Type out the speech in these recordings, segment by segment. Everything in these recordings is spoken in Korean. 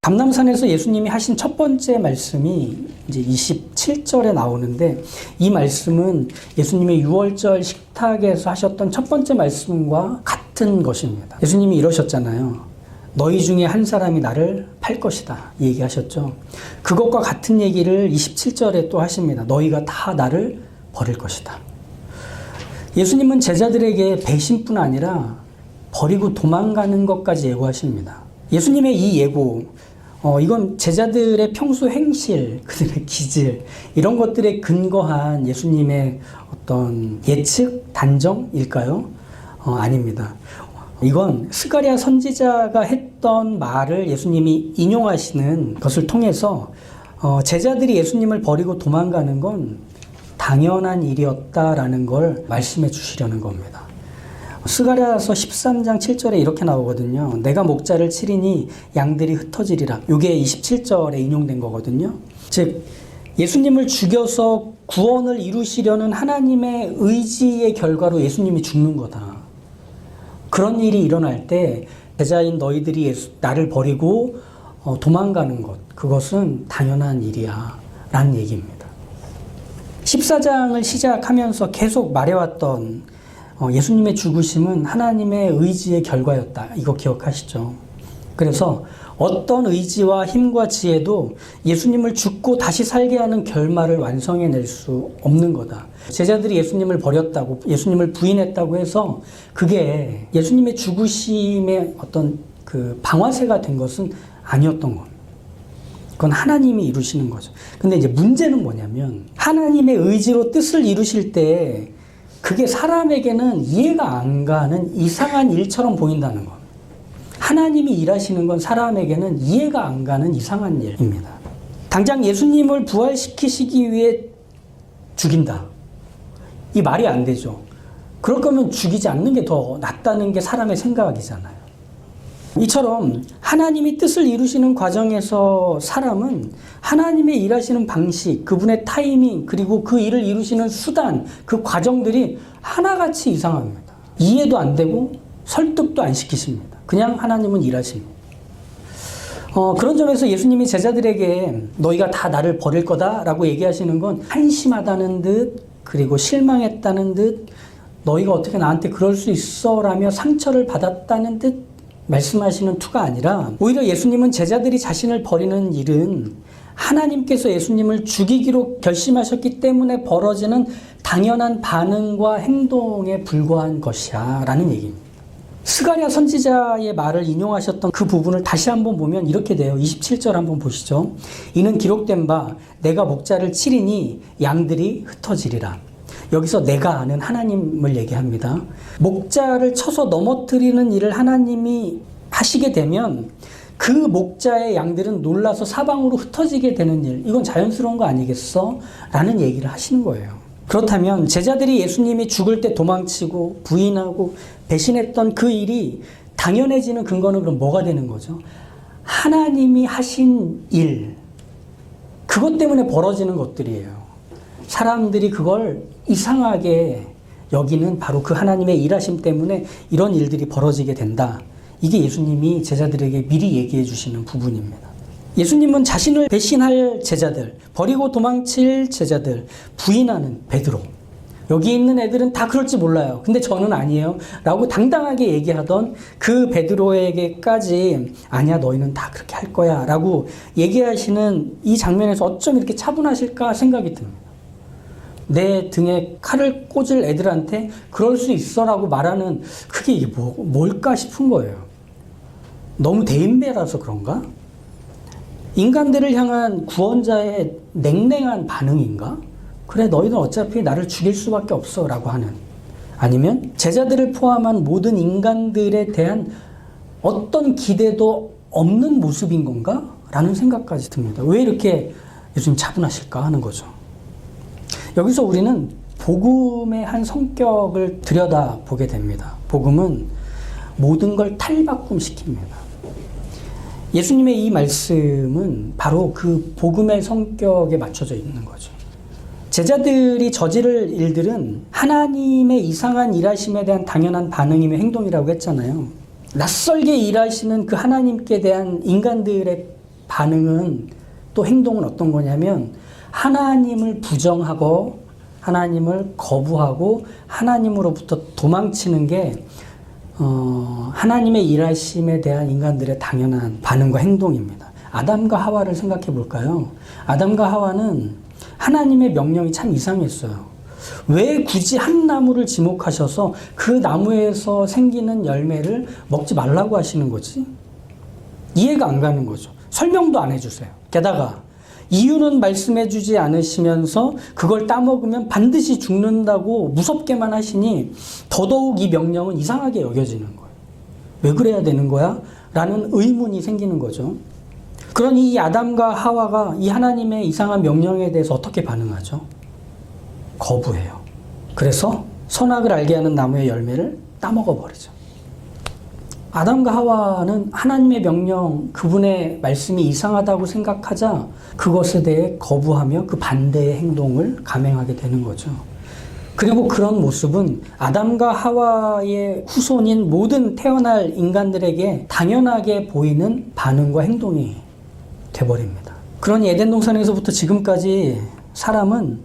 감람산에서 예수님이 하신 첫 번째 말씀이 이제 27절에 나오는데, 이 말씀은 예수님의 유월절 식탁에서 하셨던 첫 번째 말씀과 같은 것입니다. 예수님이 이러셨잖아요. 너희 중에 한 사람이 나를 팔 것이다, 얘기하셨죠. 그것과 같은 얘기를 27절에 또 하십니다. 너희가 다 나를 버릴 것이다. 예수님은 제자들에게 배신뿐 아니라 버리고 도망가는 것까지 예고하십니다. 예수님의 이 예고, 이건 제자들의 평소 행실, 그들의 기질, 이런 것들에 근거한 예수님의 어떤 예측, 단정일까요? 아닙니다. 이건 스가랴 선지자가 했던 말을 예수님이 인용하시는 것을 통해서 제자들이 예수님을 버리고 도망가는 건 당연한 일이었다라는 걸 말씀해 주시려는 겁니다. 스가랴서 13장 7절에 이렇게 나오거든요. 내가 목자를 치리니 양들이 흩어지리라. 이게 27절에 인용된 거거든요. 즉 예수님을 죽여서 구원을 이루시려는 하나님의 의지의 결과로 예수님이 죽는 거다. 그런 일이 일어날 때 제자인 너희들이 나를 버리고 도망가는 것, 그것은 당연한 일이야 라는 얘기입니다. 14장을 시작하면서 계속 말해왔던 예수님의 죽으심은 하나님의 의지의 결과였다. 이거 기억하시죠? 그래서 어떤 의지와 힘과 지혜도 예수님을 죽고 다시 살게 하는 결말을 완성해낼 수 없는 거다. 제자들이 예수님을 버렸다고, 예수님을 부인했다고 해서 그게 예수님의 죽으심의 어떤 그 방아쇠가 된 것은 아니었던 겁니다. 그건 하나님이 이루시는 거죠. 근데 이제 문제는 뭐냐면 하나님의 의지로 뜻을 이루실 때 그게 사람에게는 이해가 안 가는 이상한 일처럼 보인다는 것. 하나님이 일하시는 건 사람에게는 이해가 안 가는 이상한 일입니다. 당장 예수님을 부활시키시기 위해 죽인다. 이 말이 안 되죠. 그럴 거면 죽이지 않는 게 더 낫다는 게 사람의 생각이잖아요. 이처럼 하나님이 뜻을 이루시는 과정에서 사람은 하나님의 일하시는 방식, 그분의 타이밍, 그리고 그 일을 이루시는 수단, 그 과정들이 하나같이 이상합니다. 이해도 안 되고 설득도 안 시키십니다. 그냥 하나님은 일하십니다. 그런 점에서 예수님이 제자들에게 너희가 다 나를 버릴 거다라고 얘기하시는 건 한심하다는 듯, 그리고 실망했다는 듯, 너희가 어떻게 나한테 그럴 수 있어 라며 상처를 받았다는 듯 말씀하시는 투가 아니라, 오히려 예수님은 제자들이 자신을 버리는 일은 하나님께서 예수님을 죽이기로 결심하셨기 때문에 벌어지는 당연한 반응과 행동에 불과한 것이야 라는 얘기입니다. 스가랴 선지자의 말을 인용하셨던 그 부분을 다시 한번 보면 이렇게 돼요. 27절 한번 보시죠. 이는 기록된 바 내가 목자를 치리니 양들이 흩어지리라. 여기서 내가 아는 하나님을 얘기합니다. 목자를 쳐서 넘어뜨리는 일을 하나님이 하시게 되면 그 목자의 양들은 놀라서 사방으로 흩어지게 되는 일, 이건 자연스러운 거 아니겠어? 라는 얘기를 하시는 거예요. 그렇다면 제자들이 예수님이 죽을 때 도망치고 부인하고 배신했던 그 일이 당연해지는 근거는 그럼 뭐가 되는 거죠? 하나님이 하신 일, 그것 때문에 벌어지는 것들이에요. 사람들이 그걸 이상하게 여기는 바로 그 하나님의 일하심 때문에 이런 일들이 벌어지게 된다. 이게 예수님이 제자들에게 미리 얘기해 주시는 부분입니다. 예수님은 자신을 배신할 제자들, 버리고 도망칠 제자들, 부인하는 베드로, 여기 있는 애들은 다 그럴지 몰라요. 근데 저는 아니에요 라고 당당하게 얘기하던 그 베드로에게까지 아니야, 너희는 다 그렇게 할 거야 라고 얘기하시는 이 장면에서 어쩜 이렇게 차분하실까 생각이 듭니다. 내 등에 칼을 꽂을 애들한테 그럴 수 있어 라고 말하는, 그게 이게 뭘까 싶은 거예요. 너무 대인배라서 그런가? 인간들을 향한 구원자의 냉랭한 반응인가? 그래, 너희는 어차피 나를 죽일 수밖에 없어 라고 하는, 아니면 제자들을 포함한 모든 인간들에 대한 어떤 기대도 없는 모습인 건가? 라는 생각까지 듭니다. 왜 이렇게 예수님 차분하실까 하는 거죠. 여기서 우리는 복음의 한 성격을 들여다보게 됩니다. 복음은 모든 걸 탈바꿈시킵니다. 예수님의 이 말씀은 바로 그 복음의 성격에 맞춰져 있는 거죠. 제자들이 저지를 일들은 하나님의 이상한 일하심에 대한 당연한 반응이며 행동이라고 했잖아요. 낯설게 일하시는 그 하나님께 대한 인간들의 반응은 또 행동은 어떤 거냐면 하나님을 부정하고 하나님을 거부하고 하나님으로부터 도망치는 게 하나님의 일하심에 대한 인간들의 당연한 반응과 행동입니다. 아담과 하와를 생각해 볼까요? 아담과 하와는 하나님의 명령이 참 이상했어요. 왜 굳이 한 나무를 지목하셔서 그 나무에서 생기는 열매를 먹지 말라고 하시는 거지? 이해가 안 가는 거죠. 설명도 안 해주세요. 게다가 이유는 말씀해 주지 않으시면서 그걸 따먹으면 반드시 죽는다고 무섭게만 하시니 더더욱 이 명령은 이상하게 여겨지는 거예요. 왜 그래야 되는 거야? 라는 의문이 생기는 거죠. 그러니 이 아담과 하와가 이 하나님의 이상한 명령에 대해서 어떻게 반응하죠? 거부해요. 그래서 선악을 알게 하는 나무의 열매를 따먹어 버리죠. 아담과 하와는 하나님의 명령, 그분의 말씀이 이상하다고 생각하자 그것에 대해 거부하며 그 반대의 행동을 감행하게 되는 거죠. 그리고 그런 모습은 아담과 하와의 후손인 모든 태어날 인간들에게 당연하게 보이는 반응과 행동이 돼버립니다. 그러니 에덴 동산에서부터 지금까지 사람은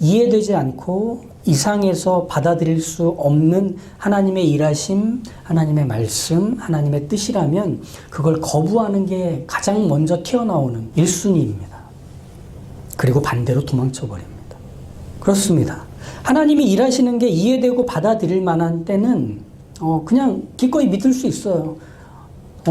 이해되지 않고 이상해서 받아들일 수 없는 하나님의 일하심, 하나님의 말씀, 하나님의 뜻이라면 그걸 거부하는 게 가장 먼저 튀어나오는 1순위입니다. 그리고 반대로 도망쳐 버립니다. 그렇습니다. 하나님이 일하시는 게 이해되고 받아들일 만한 때는 그냥 기꺼이 믿을 수 있어요.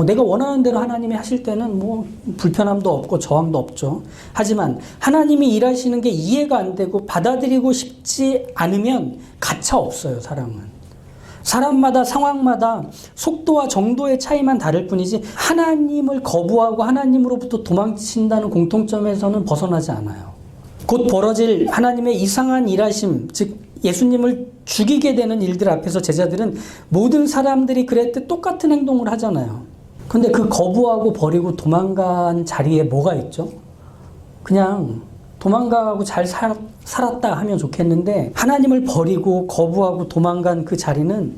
내가 원하는 대로 하나님이 하실 때는 뭐 불편함도 없고 저항도 없죠. 하지만 하나님이 일하시는 게 이해가 안 되고 받아들이고 싶지 않으면 가차 없어요, 사람은. 사람마다 상황마다 속도와 정도의 차이만 다를 뿐이지 하나님을 거부하고 하나님으로부터 도망친다는 공통점에서는 벗어나지 않아요. 곧 벌어질 하나님의 이상한 일하심, 즉 예수님을 죽이게 되는 일들 앞에서 제자들은 모든 사람들이 그랬듯 똑같은 행동을 하잖아요. 근데 그 거부하고 버리고 도망간 자리에 뭐가 있죠? 그냥 도망가고 잘 살았다 하면 좋겠는데 하나님을 버리고 거부하고 도망간 그 자리는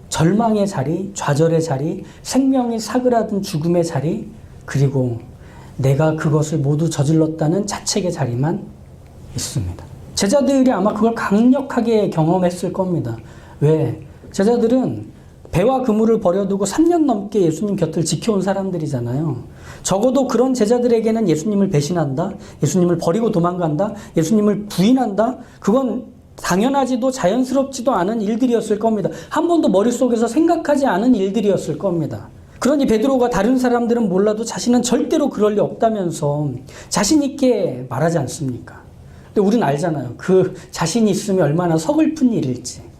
절망의 자리, 좌절의 자리, 생명이 사그라든 죽음의 자리, 그리고 내가 그것을 모두 저질렀다는 자책의 자리만 있습니다. 제자들이 아마 그걸 강력하게 경험했을 겁니다. 왜? 제자들은 배와 그물을 버려두고 3년 넘게 예수님 곁을 지켜온 사람들이잖아요. 적어도 그런 제자들에게는 예수님을 배신한다, 예수님을 버리고 도망간다, 예수님을 부인한다, 그건 당연하지도 자연스럽지도 않은 일들이었을 겁니다. 한 번도 머릿속에서 생각하지 않은 일들이었을 겁니다. 그러니 베드로가 다른 사람들은 몰라도 자신은 절대로 그럴 리 없다면서 자신 있게 말하지 않습니까? 근데 우리는 알잖아요. 그 자신이 있으면 얼마나 서글픈 일일지.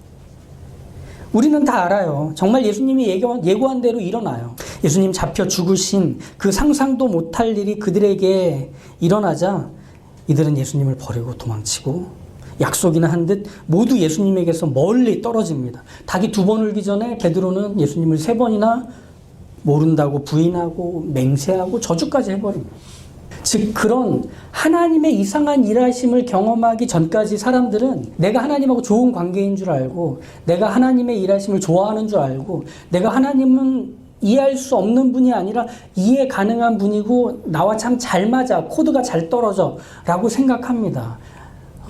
우리는 다 알아요. 정말 예수님이 예고한 대로 일어나요. 예수님 잡혀 죽으신 그 상상도 못할 일이 그들에게 일어나자 이들은 예수님을 버리고 도망치고 약속이나 한 듯 모두 예수님에게서 멀리 떨어집니다. 닭이 2번 울기 전에 베드로는 예수님을 3번이나 모른다고 부인하고 맹세하고 저주까지 해버립니다. 즉 그런 하나님의 이상한 일하심을 경험하기 전까지 사람들은 내가 하나님하고 좋은 관계인 줄 알고 내가 하나님의 일하심을 좋아하는 줄 알고 내가 하나님은 이해할 수 없는 분이 아니라 이해 가능한 분이고 나와 참 잘 맞아, 코드가 잘 떨어져 라고 생각합니다.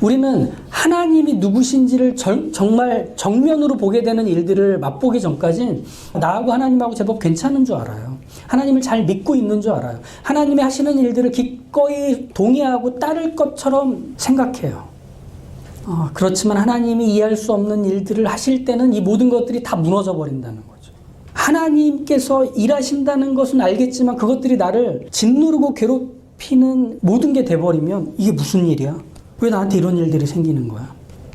우리는 하나님이 누구신지를 정말 정면으로 보게 되는 일들을 맛보기 전까지 나하고 하나님하고 제법 괜찮은 줄 알아요. 하나님을 잘 믿고 있는 줄 알아요. 하나님이 하시는 일들을 기꺼이 동의하고 따를 것처럼 생각해요. 그렇지만 하나님이 이해할 수 없는 일들을 하실 때는 이 모든 것들이 다 무너져 버린다는 거죠. 하나님께서 일하신다는 것은 알겠지만 그것들이 나를 짓누르고 괴롭히는 모든 게 돼버리면 이게 무슨 일이야? 왜 나한테 이런 일들이 생기는 거야?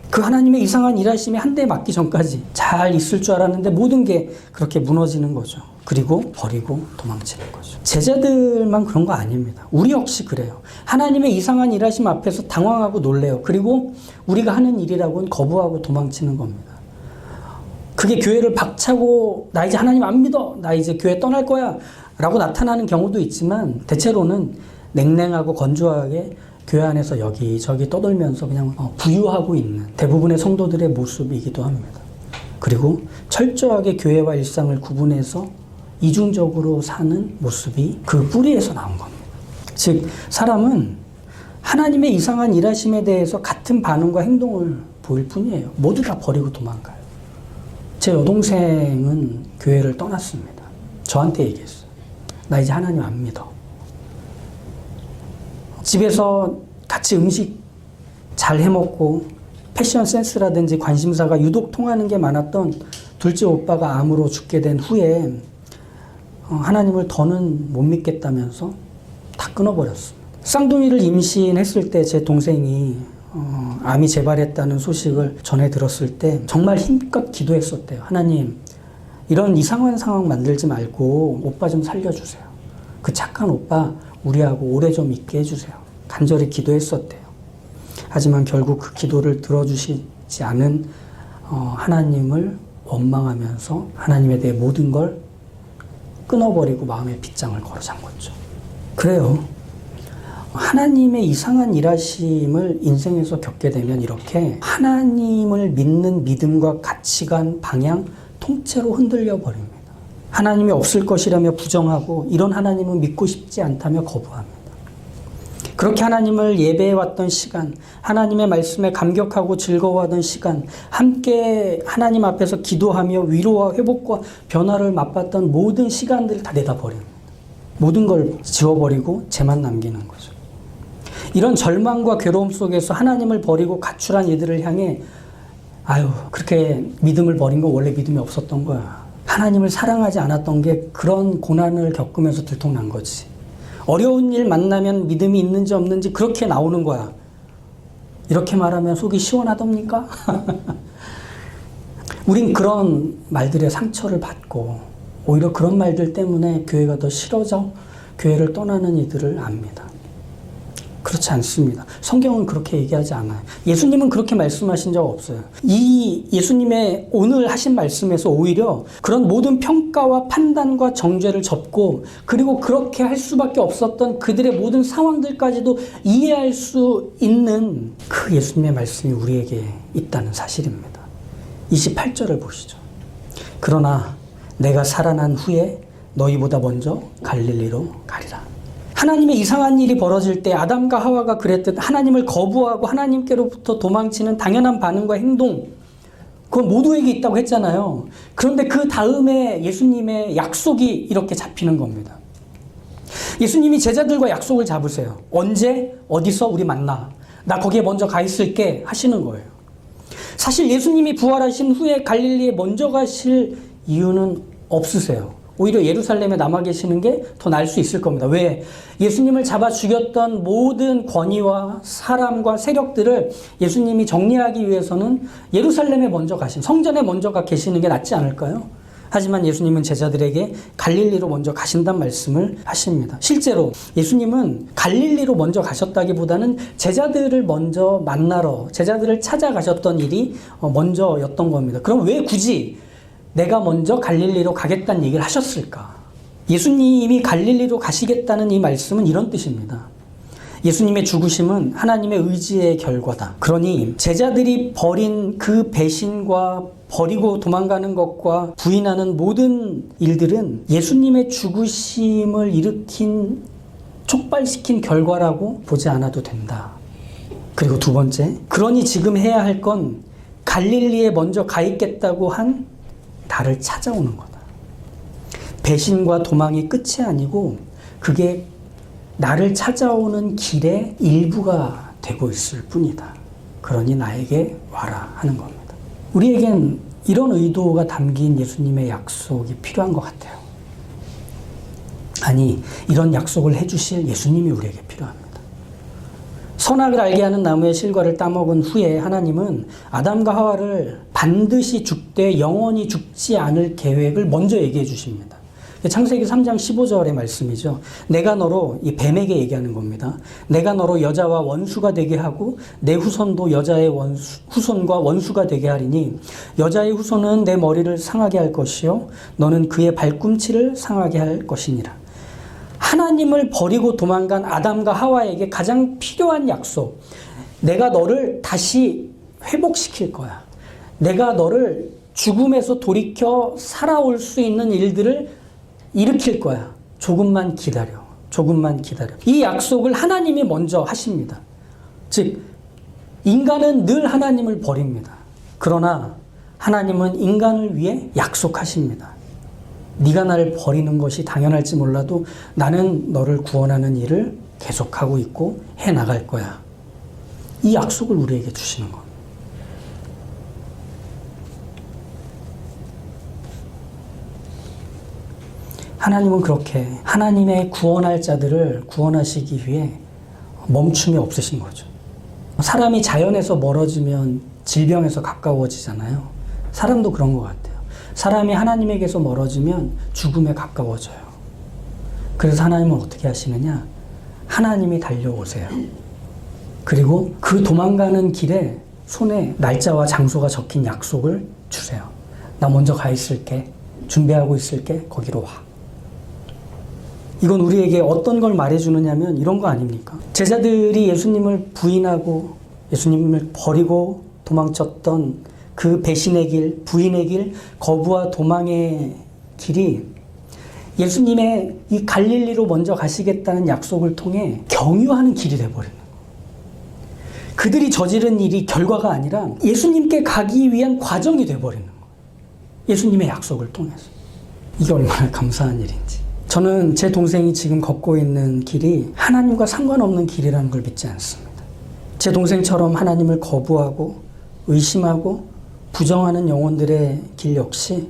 그 하나님의 이상한 일하심이 한 대 맞기 전까지 잘 있을 줄 알았는데 모든 게 그렇게 무너지는 거죠. 그리고 버리고 도망치는 거죠. 제자들만 그런 거 아닙니다. 우리 역시 그래요. 하나님의 이상한 일하심 앞에서 당황하고 놀래요. 그리고 우리가 하는 일이라고는 거부하고 도망치는 겁니다. 그게 교회를 박차고 나 이제 하나님 안 믿어, 나 이제 교회 떠날 거야 라고 나타나는 경우도 있지만 대체로는 냉랭하고 건조하게 교회 안에서 여기저기 떠돌면서 그냥 부유하고 있는 대부분의 성도들의 모습이기도 합니다. 그리고 철저하게 교회와 일상을 구분해서 이중적으로 사는 모습이 그 뿌리에서 나온 겁니다. 즉 사람은 하나님의 이상한 일하심에 대해서 같은 반응과 행동을 보일 뿐이에요. 모두 다 버리고 도망가요. 제 여동생은 교회를 떠났습니다. 저한테 얘기했어요. 나 이제 하나님 안 믿어. 집에서 같이 음식 잘 해먹고 패션 센스라든지 관심사가 유독 통하는 게 많았던 둘째 오빠가 암으로 죽게 된 후에 하나님을 더는 못 믿겠다면서 다 끊어버렸습니다. 쌍둥이를 임신했을 때 제 동생이 암이 재발했다는 소식을 전해 들었을 때 정말 힘껏 기도했었대요. 하나님, 이런 이상한 상황 만들지 말고 오빠 좀 살려주세요. 그 착한 오빠 우리하고 오래 좀 있게 해주세요. 간절히 기도했었대요. 하지만 결국 그 기도를 들어주시지 않은 하나님을 원망하면서 하나님에 대해 모든 걸 끊어버리고 마음의 빗장을 걸어 잠궜죠. 그래요. 하나님의 이상한 일하심을 인생에서 겪게 되면 이렇게 하나님을 믿는 믿음과 가치관, 방향 통째로 흔들려 버립니다. 하나님이 없을 것이라며 부정하고 이런 하나님은 믿고 싶지 않다며 거부합니다. 그렇게 하나님을 예배해왔던 시간, 하나님의 말씀에 감격하고 즐거워하던 시간, 함께 하나님 앞에서 기도하며 위로와 회복과 변화를 맛봤던 모든 시간들을 다 내다버립니다. 모든 걸 지워버리고 쟤만 남기는 거죠. 이런 절망과 괴로움 속에서 하나님을 버리고 가출한 이들을 향해 아유, 그렇게 믿음을 버린 건 원래 믿음이 없었던 거야. 하나님을 사랑하지 않았던 게 그런 고난을 겪으면서 들통난 거지. 어려운 일 만나면 믿음이 있는지 없는지 그렇게 나오는 거야. 이렇게 말하면 속이 시원하답니까? 우린 그런 말들의 상처를 받고 오히려 그런 말들 때문에 교회가 더 싫어져 교회를 떠나는 이들을 압니다. 그렇지 않습니다. 성경은 그렇게 얘기하지 않아요. 예수님은 그렇게 말씀하신 적 없어요. 이 예수님의 오늘 하신 말씀에서 오히려 그런 모든 평가와 판단과 정죄를 접고 그리고 그렇게 할 수밖에 없었던 그들의 모든 상황들까지도 이해할 수 있는 그 예수님의 말씀이 우리에게 있다는 사실입니다. 28절을 보시죠. 그러나 내가 살아난 후에 너희보다 먼저 갈릴리로 가리라. 하나님의 이상한 일이 벌어질 때 아담과 하와가 그랬듯 하나님을 거부하고 하나님께로부터 도망치는 당연한 반응과 행동, 그건 모두에게 있다고 했잖아요. 그런데 그 다음에 예수님의 약속이 이렇게 잡히는 겁니다. 예수님이 제자들과 약속을 잡으세요. 언제 어디서 우리 만나, 나 거기에 먼저 가 있을게 하시는 거예요. 사실 예수님이 부활하신 후에 갈릴리에 먼저 가실 이유는 없으세요. 오히려 예루살렘에 남아 계시는 게 더 나을 수 있을 겁니다. 왜? 예수님을 잡아 죽였던 모든 권위와 사람과 세력들을 예수님이 정리하기 위해서는 예루살렘에 먼저 가신, 성전에 먼저 가 계시는 게 낫지 않을까요? 하지만 예수님은 제자들에게 갈릴리로 먼저 가신다는 말씀을 하십니다. 실제로 예수님은 갈릴리로 먼저 가셨다기보다는 제자들을 먼저 만나러, 제자들을 찾아가셨던 일이 먼저였던 겁니다. 그럼 왜 굳이 내가 먼저 갈릴리로 가겠다는 얘기를 하셨을까? 예수님이 갈릴리로 가시겠다는 이 말씀은 이런 뜻입니다. 예수님의 죽으심은 하나님의 의지의 결과다. 그러니 제자들이 벌인 그 배신과 버리고 도망가는 것과 부인하는 모든 일들은 예수님의 죽으심을 일으킨, 촉발시킨 결과라고 보지 않아도 된다. 그리고 두 번째, 그러니 지금 해야 할 건 갈릴리에 먼저 가 있겠다고 한 나를 찾아오는 거다. 배신과 도망이 끝이 아니고 그게 나를 찾아오는 길의 일부가 되고 있을 뿐이다. 그러니 나에게 와라 하는 겁니다. 우리에겐 이런 의도가 담긴 예수님의 약속이 필요한 것 같아요. 아니, 이런 약속을 해주실 예수님이 우리에게 필요합니다. 선악을 알게 하는 나무의 실과를 따먹은 후에 하나님은 아담과 하와를 반드시 죽되 영원히 죽지 않을 계획을 먼저 얘기해 주십니다. 창세기 3장 15절의 말씀이죠. 내가 너로, 이 뱀에게 얘기하는 겁니다. 내가 너로 여자와 원수가 되게 하고 내 후손도 여자의 후손과 원수가 되게 하리니 여자의 후손은 내 머리를 상하게 할 것이요 너는 그의 발꿈치를 상하게 할 것이니라. 하나님을 버리고 도망간 아담과 하와에게 가장 필요한 약속. 내가 너를 다시 회복시킬 거야. 내가 너를 죽음에서 돌이켜 살아올 수 있는 일들을 일으킬 거야. 조금만 기다려. 조금만 기다려. 이 약속을 하나님이 먼저 하십니다. 즉 인간은 늘 하나님을 버립니다. 그러나 하나님은 인간을 위해 약속하십니다. 네가 나를 버리는 것이 당연할지 몰라도 나는 너를 구원하는 일을 계속하고 있고 해나갈 거야. 이 약속을 우리에게 주시는 겁니다. 하나님은 그렇게 하나님의 구원할 자들을 구원하시기 위해 멈춤이 없으신 거죠. 사람이 자연에서 멀어지면 질병에서 가까워지잖아요. 사람도 그런 것 같아요. 사람이 하나님에게서 멀어지면 죽음에 가까워져요. 그래서 하나님은 어떻게 하시느냐? 하나님이 달려오세요. 그리고 그 도망가는 길에 손에 날짜와 장소가 적힌 약속을 주세요. 나 먼저 가 있을게. 준비하고 있을게. 거기로 와. 이건 우리에게 어떤 걸 말해주느냐면 이런 거 아닙니까? 제자들이 예수님을 부인하고 예수님을 버리고 도망쳤던 그 배신의 길, 부인의 길, 거부와 도망의 길이 예수님의 이 갈릴리로 먼저 가시겠다는 약속을 통해 경유하는 길이 돼버리는 거예요. 그들이 저지른 일이 결과가 아니라 예수님께 가기 위한 과정이 돼버리는 거예요. 예수님의 약속을 통해서. 이게 얼마나 감사한 일인지. 저는 제 동생이 지금 걷고 있는 길이 하나님과 상관없는 길이라는 걸 믿지 않습니다. 제 동생처럼 하나님을 거부하고 의심하고 부정하는 영혼들의 길 역시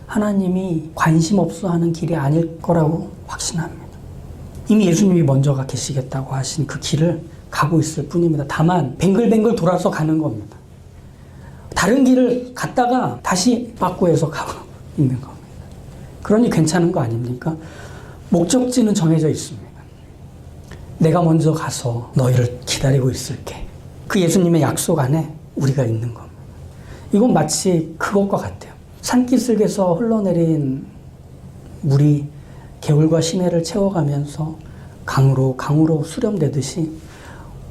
하나님이 관심 없어 하는 길이 아닐 거라고 확신합니다. 이미 예수님이 먼저 가 계시겠다고 하신 그 길을 가고 있을 뿐입니다. 다만 뱅글뱅글 돌아서 가는 겁니다. 다른 길을 갔다가 다시 빠꾸해서 가고 있는 겁니다. 그러니 괜찮은 거 아닙니까? 목적지는 정해져 있습니다. 내가 먼저 가서 너희를 기다리고 있을게. 그 예수님의 약속 안에 우리가 있는 겁니다. 이건 마치 그것과 같아요. 산기슭에서 흘러내린 물이 개울과 시내를 채워가면서 강으로 수렴되듯이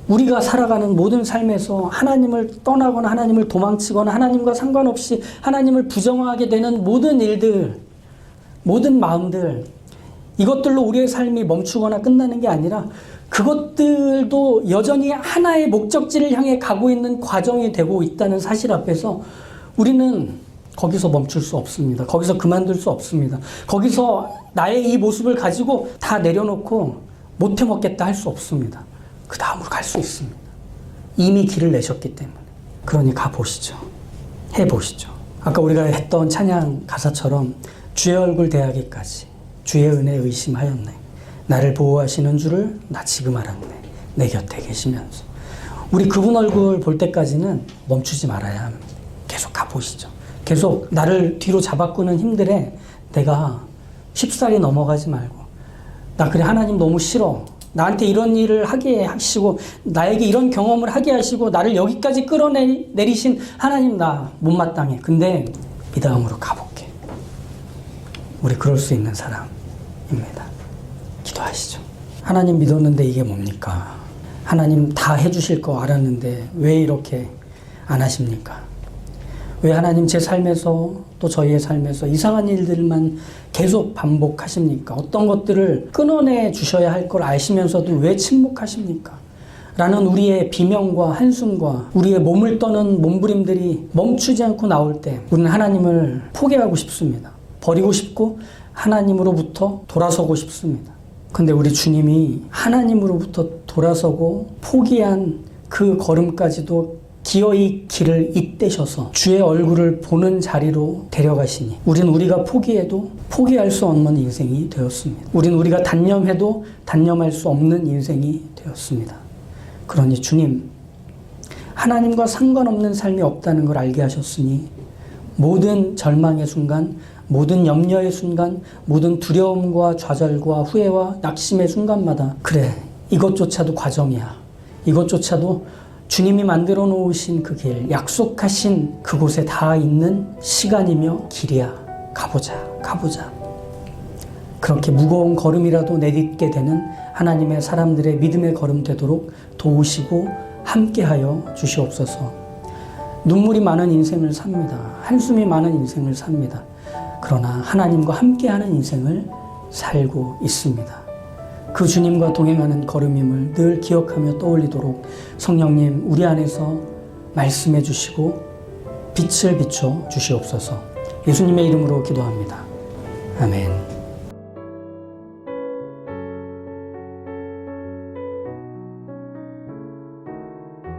우리가 살아가는 모든 삶에서 하나님을 떠나거나 하나님을 도망치거나 하나님과 상관없이 하나님을 부정하게 되는 모든 일들, 모든 마음들, 이것들로 우리의 삶이 멈추거나 끝나는 게 아니라 그것들도 여전히 하나의 목적지를 향해 가고 있는 과정이 되고 있다는 사실 앞에서 우리는 거기서 멈출 수 없습니다. 거기서 그만둘 수 없습니다. 거기서 나의 이 모습을 가지고 다 내려놓고 못 해먹겠다 할 수 없습니다. 그 다음으로 갈 수 있습니다. 이미 길을 내셨기 때문에. 그러니 가보시죠. 해보시죠. 아까 우리가 했던 찬양 가사처럼 주의 얼굴 대하기까지 주의 은혜 의심하였네. 나를 보호하시는 줄을 나 지금 알았네. 내 곁에 계시면서. 우리 그분 얼굴 볼 때까지는 멈추지 말아야 합니다. 계속 가보시죠. 계속 나를 뒤로 잡아끄는 힘들에 내가 쉽사리 넘어가지 말고 나 그래 하나님 너무 싫어. 나한테 이런 일을 하게 하시고 나에게 이런 경험을 하게 하시고 나를 여기까지 끌어내리신 하나님 나 못마땅해. 근데 이 다음으로 가볼게. 우리 그럴 수 있는 사람입니다. 기도하시죠. 하나님 믿었는데 이게 뭡니까? 하나님 다 해주실 거 알았는데 왜 이렇게 안 하십니까? 왜 하나님 제 삶에서 또 저희의 삶에서 이상한 일들만 계속 반복하십니까? 어떤 것들을 끊어내 주셔야 할 걸 아시면서도 왜 침묵하십니까? 라는 우리의 비명과 한숨과 우리의 몸을 떠는 몸부림들이 멈추지 않고 나올 때 우리는 하나님을 포기하고 싶습니다. 버리고 싶고 하나님으로부터 돌아서고 싶습니다. 근데 우리 주님이 하나님으로부터 돌아서고 포기한 그 걸음까지도 기어이 길을 잇대셔서 주의 얼굴을 보는 자리로 데려가시니 우리는 우리가 포기해도 포기할 수 없는 인생이 되었습니다. 우리는 우리가 단념해도 단념할 수 없는 인생이 되었습니다. 그러니 주님, 하나님과 상관없는 삶이 없다는 걸 알게 하셨으니 모든 절망의 순간, 모든 염려의 순간, 모든 두려움과 좌절과 후회와 낙심의 순간마다 그래, 이것조차도 과정이야. 이것조차도 주님이 만들어 놓으신 그 길, 약속하신 그곳에 다 있는 시간이며 길이야. 가보자. 그렇게 무거운 걸음이라도 내딛게 되는 하나님의 사람들의 믿음의 걸음 되도록 도우시고 함께하여 주시옵소서. 눈물이 많은 인생을 삽니다. 한숨이 많은 인생을 삽니다. 그러나 하나님과 함께하는 인생을 살고 있습니다. 그 그 주님과 동행하는 걸음임을 늘 기억하며 떠올리도록 성령님 우리 안에서 말씀해 주시고 빛을 비춰 주시옵소서. 예수님의 이름으로 기도합니다. 아멘.